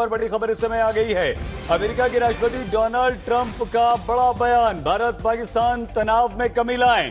और बड़ी खबर इस समय आ गई है। अमेरिका के राष्ट्रपति डोनाल्ड ट्रंप का बड़ा बयान, भारत पाकिस्तान तनाव में कमी लाएं।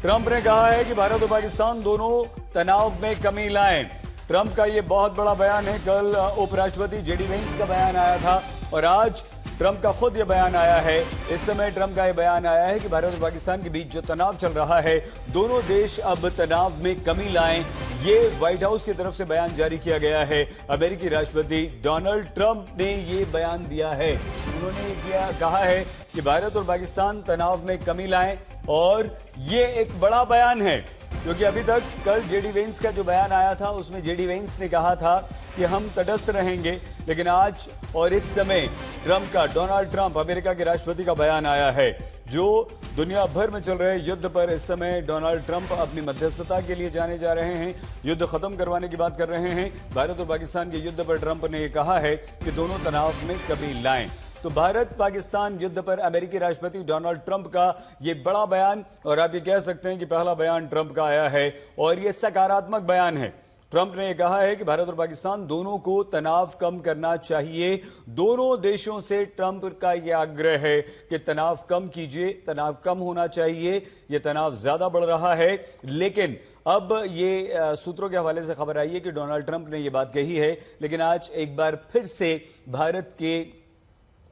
ट्रंप ने कहा है कि भारत और पाकिस्तान दोनों तनाव में कमी लाएं। ट्रंप का यह बहुत बड़ा बयान है। कल उपराष्ट्रपति जेडी वेंस का बयान आया था और आज ट्रंप का खुद यह बयान आया है। इस समय ट्रंप का यह बयान आया है कि भारत और पाकिस्तान के बीच जो तनाव चल रहा है, दोनों देश अब तनाव में कमी लाएं। ये व्हाइट हाउस की तरफ से बयान जारी किया गया है। अमेरिकी राष्ट्रपति डोनाल्ड ट्रंप ने ये बयान दिया है। उन्होंने कहा है कि भारत और पाकिस्तान तनाव में कमी लाएं और ये एक बड़ा बयान है, क्योंकि अभी तक कल जेडी वेंस का जो बयान आया था उसमें जेडी वेंस ने कहा था कि हम तटस्थ रहेंगे, लेकिन आज और इस समय ट्रंप का, डोनाल्ड ट्रंप अमेरिका के राष्ट्रपति का बयान आया है, जो दुनिया भर में चल रहे युद्ध पर इस समय डोनाल्ड ट्रंप अपनी मध्यस्थता के लिए जाने जा रहे हैं, युद्ध खत्म करवाने की बात कर रहे हैं। भारत और पाकिस्तान के युद्ध पर ट्रंप ने कहा है कि दोनों तनाव में कमी लाएं। तो भारत पाकिस्तान युद्ध पर अमेरिकी राष्ट्रपति डोनाल्ड ट्रंप का यह बड़ा बयान, और आप ये कह सकते हैं कि पहला बयान ट्रंप का आया है और यह सकारात्मक बयान है। ट्रंप ने कहा है कि भारत और पाकिस्तान दोनों को तनाव कम करना चाहिए। दोनों देशों से ट्रंप का यह आग्रह है कि तनाव कम कीजिए, तनाव कम होना चाहिए। यह तनाव ज्यादा बढ़ रहा है, लेकिन अब ये सूत्रों के हवाले से खबर आई है कि डोनाल्ड ट्रंप ने यह बात कही है, लेकिन आज एक बार फिर से भारत के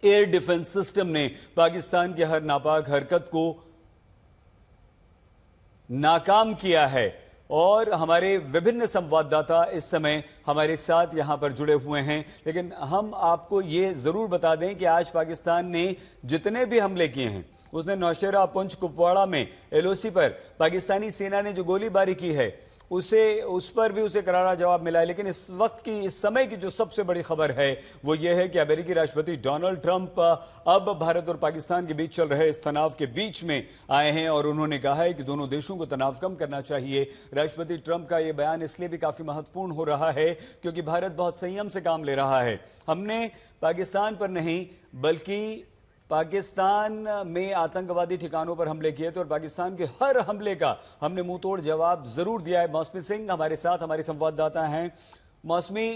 एयर डिफेंस सिस्टम ने पाकिस्तान की हर नापाक हरकत को नाकाम किया है। और हमारे विभिन्न संवाददाता इस समय हमारे साथ यहां पर जुड़े हुए हैं, लेकिन हम आपको ये जरूर बता दें कि आज पाकिस्तान ने जितने भी हमले किए हैं, उसने नौशेरा, पुंछ, कुपवाड़ा में एलओसी पर पाकिस्तानी सेना ने जो गोलीबारी की है उस पर भी उसे करारा जवाब मिला है। लेकिन इस वक्त की, इस समय की जो सबसे बड़ी खबर है वो ये है कि अमेरिकी राष्ट्रपति डोनाल्ड ट्रंप अब भारत और पाकिस्तान के बीच चल रहे इस तनाव के बीच में आए हैं और उन्होंने कहा है कि दोनों देशों को तनाव कम करना चाहिए। राष्ट्रपति ट्रंप का यह बयान इसलिए भी काफी महत्वपूर्ण हो रहा है क्योंकि भारत बहुत संयम से काम ले रहा है। हमने पाकिस्तान पर नहीं बल्कि पाकिस्तान में आतंकवादी ठिकानों पर हमले किए थे और पाकिस्तान के हर हमले का हमने मुंह तोड़ जवाब जरूर दिया है। मौसमी सिंह हमारे साथ, हमारे संवाददाता हैं। मौसमी,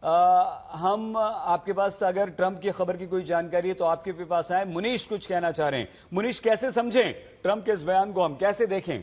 हम आपके पास अगर ट्रंप की खबर की कोई जानकारी है तो आपके पास आए। मुनीश कुछ कहना चाह रहे हैं। मुनीश, कैसे समझें ट्रंप के इस बयान को, हम कैसे देखें?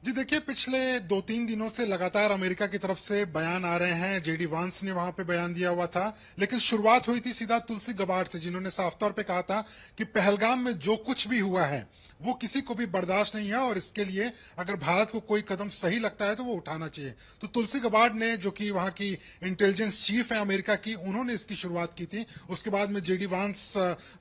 जी देखिए, पिछले 2-3 दिनों से लगातार अमेरिका की तरफ से बयान आ रहे हैं। जेडी वांस ने वहां पे बयान दिया हुआ था, लेकिन शुरुआत हुई थी सीधा तुलसी गबार्ड से, जिन्होंने साफ तौर पे कहा था कि पहलगाम में जो कुछ भी हुआ है वो किसी को भी बर्दाश्त नहीं है और इसके लिए अगर भारत को कोई कदम सही लगता है तो वो उठाना चाहिए। तो तुलसी गबार्ड ने, जो कि वहां की इंटेलिजेंस चीफ है अमेरिका की, उन्होंने इसकी शुरुआत की थी। उसके बाद में जेडी वांस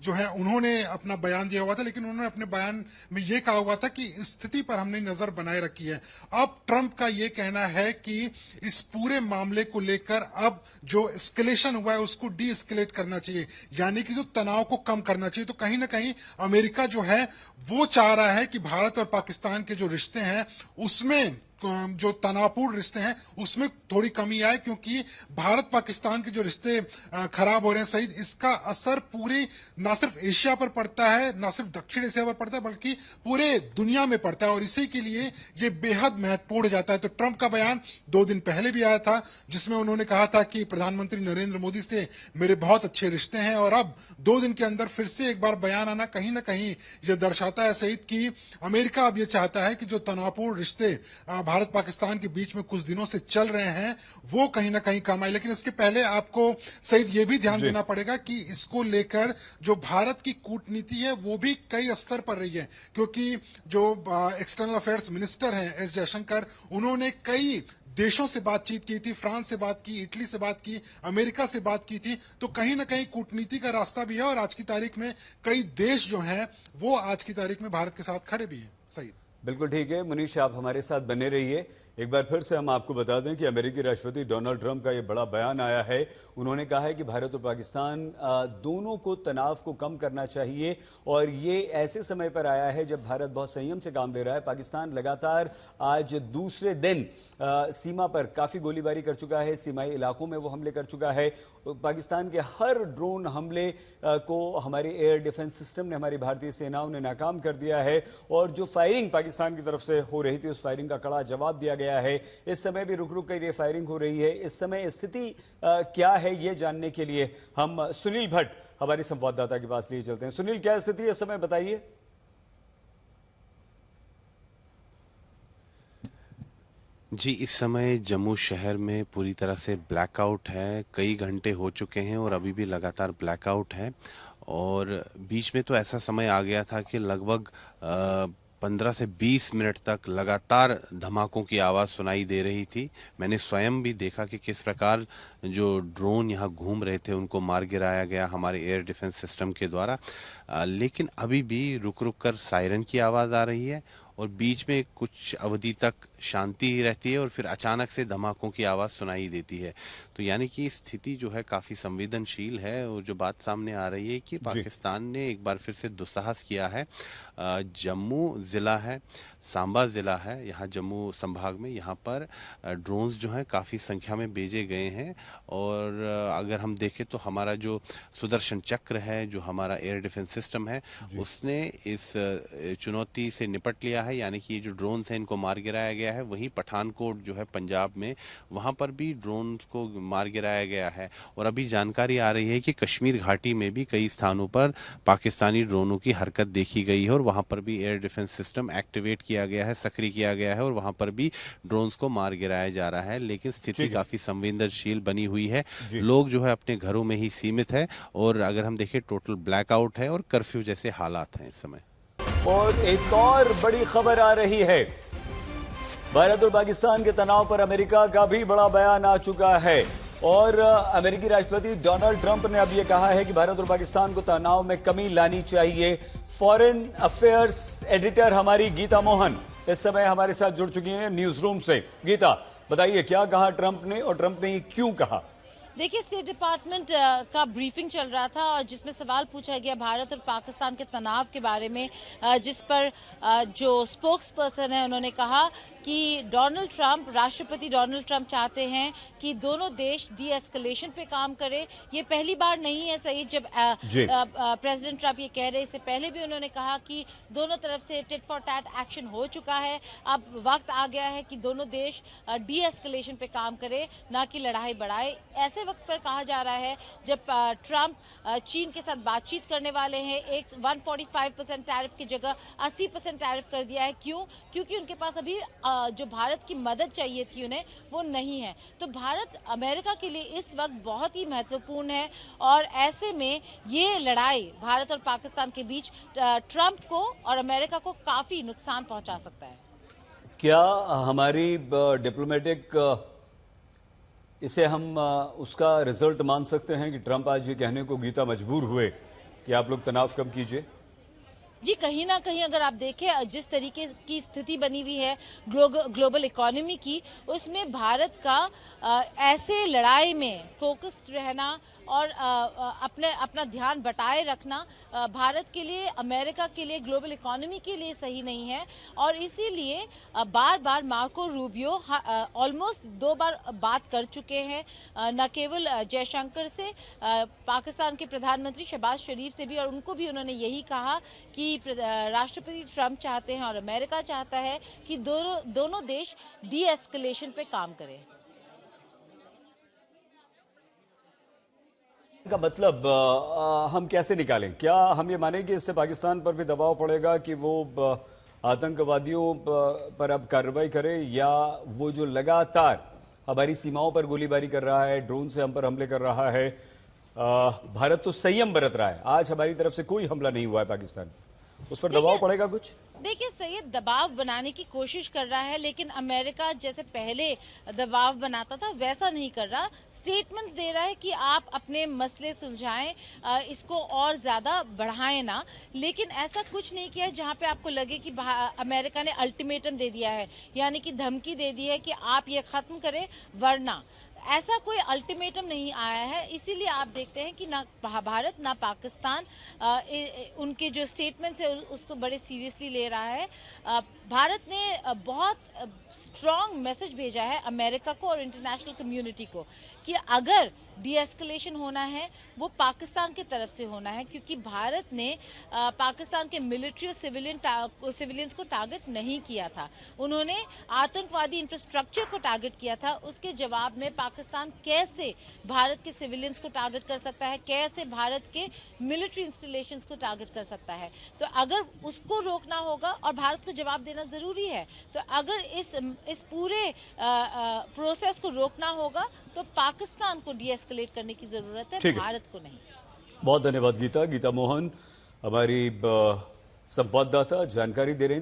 जो है उन्होंने अपना बयान दिया हुआ था, लेकिन उन्होंने अपने बयान में ये कहा हुआ था कि स्थिति पर हमने नजर बनाए रखी है। अब ट्रंप का ये कहना है कि इस पूरे मामले को लेकर अब जो एस्केलेशन हुआ है उसको डी एस्केलेट करना चाहिए, यानी कि जो तनाव को कम करना चाहिए। तो कहीं ना कहीं अमेरिका जो है वो चाह रहा है कि भारत और पाकिस्तान के जो रिश्ते हैं उसमें, जो तनावपूर्ण रिश्ते हैं उसमें थोड़ी कमी आए, क्योंकि भारत पाकिस्तान के जो रिश्ते खराब हो रहे हैं सईद, इसका असर पूरी ना सिर्फ एशिया पर पड़ता है, ना सिर्फ दक्षिण एशिया पर पड़ता है, बल्कि पूरे दुनिया में पड़ता है और इसी के लिए ये बेहद महत्वपूर्ण हो जाता है। तो ट्रंप का बयान 2 दिन पहले भी आया था, जिसमें उन्होंने कहा था कि प्रधानमंत्री नरेंद्र मोदी से मेरे बहुत अच्छे रिश्ते हैं, और अब 2 दिन के अंदर फिर से एक बार बयान आना कहीं ना कहीं यह दर्शाता है सईद कि अमेरिका अब यह चाहता है कि जो तनावपूर्ण रिश्ते भारत पाकिस्तान के बीच में कुछ दिनों से चल रहे हैं वो कहीं ना कहीं कम आए। लेकिन इसके पहले आपको सईद ये भी ध्यान देना पड़ेगा कि इसको लेकर जो भारत की कूटनीति है वो भी कई स्तर पर रही है, क्योंकि जो एक्सटर्नल अफेयर्स मिनिस्टर हैं एस जयशंकर, उन्होंने कई देशों से बातचीत की थी, फ्रांस से बात की, इटली से बात की, अमेरिका से बात की थी। तो कहीं ना कहीं कूटनीति का रास्ता भी है और आज की तारीख में कई देश जो हैं वो आज की तारीख में भारत के साथ खड़े भी हैं। सही, बिल्कुल ठीक है मुनीश, आप हमारे साथ बने रहिए। एक बार फिर से हम आपको बता दें कि अमेरिकी राष्ट्रपति डोनाल्ड ट्रंप का यह बड़ा बयान आया है। उन्होंने कहा है कि भारत और पाकिस्तान दोनों को तनाव को कम करना चाहिए और ये ऐसे समय पर आया है जब भारत बहुत संयम से काम ले रहा है। पाकिस्तान लगातार आज दूसरे दिन सीमा पर काफी गोलीबारी कर चुका है, सीमाई इलाकों में वो हमले कर चुका है। पाकिस्तान के हर ड्रोन हमले को हमारे एयर डिफेंस सिस्टम ने, हमारी भारतीय सेनाओं ने नाकाम कर दिया है और जो फायरिंग पाकिस्तान की तरफ से हो रही थी उस फायरिंग का कड़ा जवाब दिया गया गया है। इस समय भी रुक रुक कर ये फायरिंग हो रही है। इस समय स्थिति क्या है, ये जानने के लिए हम सुनील भट्ट हमारे संवाददाता के पास लिए चलते हैं। सुनील, क्या स्थिति है इस समय, बताइए। जी, इस समय जम्मू शहर में पूरी तरह से ब्लैकआउट है। कई घंटे हो चुके हैं और अभी भी लगातार ब्लैकआउट है। और बीच में तो ऐसा समय आ गया था कि लगभग 15 से 20 मिनट तक लगातार धमाकों की आवाज़ सुनाई दे रही थी। मैंने स्वयं भी देखा कि किस प्रकार जो ड्रोन यहाँ घूम रहे थे उनको मार गिराया गया हमारे एयर डिफेंस सिस्टम के द्वारा। लेकिन अभी भी रुक रुक कर सायरन की आवाज़ आ रही है और बीच में कुछ अवधि तक शांति ही रहती है और फिर अचानक से धमाकों की आवाज़ सुनाई देती है। तो यानी कि स्थिति जो है काफ़ी संवेदनशील है। और जो बात सामने आ रही है कि पाकिस्तान ने एक बार फिर से दुस्साहस किया है। जम्मू ज़िला है, सांबा ज़िला है, यहाँ जम्मू संभाग में, यहाँ पर ड्रोन्स जो हैं काफ़ी संख्या में भेजे गए हैं। और अगर हम देखें तो हमारा जो सुदर्शन चक्र है, जो हमारा एयर डिफेंस सिस्टम है, उसने इस चुनौती से निपट लिया है। यानी कि ये जो ड्रोन्स हैं इनको मार गिराया गया है। वहीं पठानकोट जो है पंजाब में, वहाँ पर भी ड्रोन को मार गिराया गया है। और अभी जानकारी आ रही है कि कश्मीर घाटी में भी कई स्थानों पर पाकिस्तानी ड्रोनों की हरकत देखी गई है और वहाँ पर भी एयर डिफेंस सिस्टम एक्टिवेट किया गया है, सक्रिय किया गया है और वहाँ पर भी ड्रोन्स को मार गिराया जा रहा है। लेकिन स्थिति काफ़ी संवेदनशील बनी हुई है। लोग जो है अपने घरों में ही सीमित है और अगर हम देखें टोटल ब्लैकआउट है और कर्फ्यू जैसे हालात हैं इस समय। और एक और बड़ी खबर आ रही है, भारत और पाकिस्तान के तनाव पर अमेरिका का भी बड़ा बयान आ चुका है। और अमेरिकी राष्ट्रपति डोनाल्ड ट्रंप ने अब यह कहा है कि भारत और पाकिस्तान को तनाव में कमी लानी चाहिए। फॉरेन अफेयर्स एडिटर हमारी गीता मोहन इस समय हमारे साथ जुड़ चुकी हैं न्यूज रूम से। गीता, बताइए क्या कहा ट्रंप ने और ट्रंप ने ये क्यों कहा? देखिए, स्टेट डिपार्टमेंट का ब्रीफिंग चल रहा था और जिसमें सवाल पूछा गया भारत और पाकिस्तान के तनाव के बारे में, जिस पर जो स्पोक्स पर्सन है उन्होंने कहा कि राष्ट्रपति डोनाल्ड ट्रंप चाहते हैं कि दोनों देश डी एस्केलेशन पे काम करें। ये पहली बार नहीं है सही जब प्रेसिडेंट ट्रंप ये कह रहे। इससे पहले भी उन्होंने कहा कि दोनों तरफ से टिट फॉर टैट एक्शन हो चुका है। अब वक्त आ गया है कि दोनों देश डी एस्केलेशन पे काम करें, ना कि लड़ाई बढ़ाए। ऐसे वक्त पर कहा जा रहा है जब ट्रंप चीन के साथ बातचीत करने वाले हैं। एक 145% टैरिफ की जगह 80% टैरिफ कर दिया है। क्यों? क्योंकि उनके पास अभी जो भारत की मदद चाहिए थी उन्हें, वो नहीं है। तो भारत अमेरिका के लिए इस वक्त बहुत ही महत्वपूर्ण है और ऐसे में ये लड़ाई भारत और पाकिस्तान के बीच ट्रंप को और अमेरिका को काफी नुकसान पहुंचा सकता है। क्या हमारी डिप्लोमेटिक इसे हम उसका रिजल्ट मान सकते हैं कि ट्रंप आज ये कहने को गीता मजबूर हुए कि आप लोग तनाव कम कीजिए? जी, कहीं ना कहीं अगर आप देखें जिस तरीके की स्थिति बनी हुई है ग्लोबल इकोनॉमी की, उसमें भारत का ऐसे लड़ाई में फोकस्ड रहना और अपना ध्यान बटाए रखना भारत के लिए, अमेरिका के लिए, ग्लोबल इकोनॉमी के लिए सही नहीं है। और इसीलिए बार बार मार्को रूबियो ऑलमोस्ट 2 बार बात कर चुके हैं, न केवल जयशंकर से, पाकिस्तान के प्रधानमंत्री शहबाज शरीफ से भी, और उनको भी उन्होंने यही कहा कि राष्ट्रपति ट्रंप चाहते हैं और अमेरिका चाहता है कि दोनों देश डी एस्केलेशन पे काम करें। का मतलब हम कैसे निकालें? क्या हम ये माने कि इससे पाकिस्तान पर भी दबाव पड़ेगा कि वो आतंकवादियों पर अब कार्रवाई करे, या वो जो लगातार हमारी सीमाओं पर गोलीबारी कर रहा है, ड्रोन से हम पर हमले कर रहा है, भारत तो संयम बरत रहा है, आज हमारी तरफ से कोई हमला नहीं हुआ है पाकिस्तान, उस पर दबाव पड़ेगा कुछ? देखिए, सैयद दबाव बनाने की कोशिश कर रहा है, लेकिन अमेरिका जैसे पहले दबाव बनाता था वैसा नहीं कर रहा। स्टेटमेंट दे रहा है कि आप अपने मसले सुलझाएं, इसको और ज़्यादा बढ़ाएं ना, लेकिन ऐसा कुछ नहीं किया है जहां पे आपको लगे कि अमेरिका ने अल्टीमेटम दे दिया है, यानी कि धमकी दे दी है कि आप ये ख़त्म करें वरना। ऐसा कोई अल्टीमेटम नहीं आया है, इसीलिए आप देखते हैं कि ना भारत ना पाकिस्तान उनके जो स्टेटमेंट्स है उसको बड़े सीरियसली ले रहा है। भारत ने बहुत स्ट्रॉन्ग मैसेज भेजा है अमेरिका को और इंटरनेशनल कम्युनिटी को कि अगर डी एस्केलेशन होना है वो पाकिस्तान की तरफ से होना है, क्योंकि भारत ने पाकिस्तान के मिलिट्री और सिविलियंस को टारगेट नहीं किया था। उन्होंने आतंकवादी इंफ्रास्ट्रक्चर को टारगेट किया था। उसके जवाब में पाकिस्तान कैसे भारत के सिविलियंस को टारगेट कर सकता है, कैसे भारत के मिलिट्री इंस्टॉलेशंस को टारगेट कर सकता है। तो अगर उसको रोकना होगा और भारत को जवाब देना ज़रूरी है, तो अगर इस पूरे प्रोसेस को रोकना होगा तो पाकिस्तान को डी एस्केलेट करने की जरूरत है, भारत को नहीं। बहुत धन्यवाद गीता मोहन हमारी संवाददाता जानकारी दे रही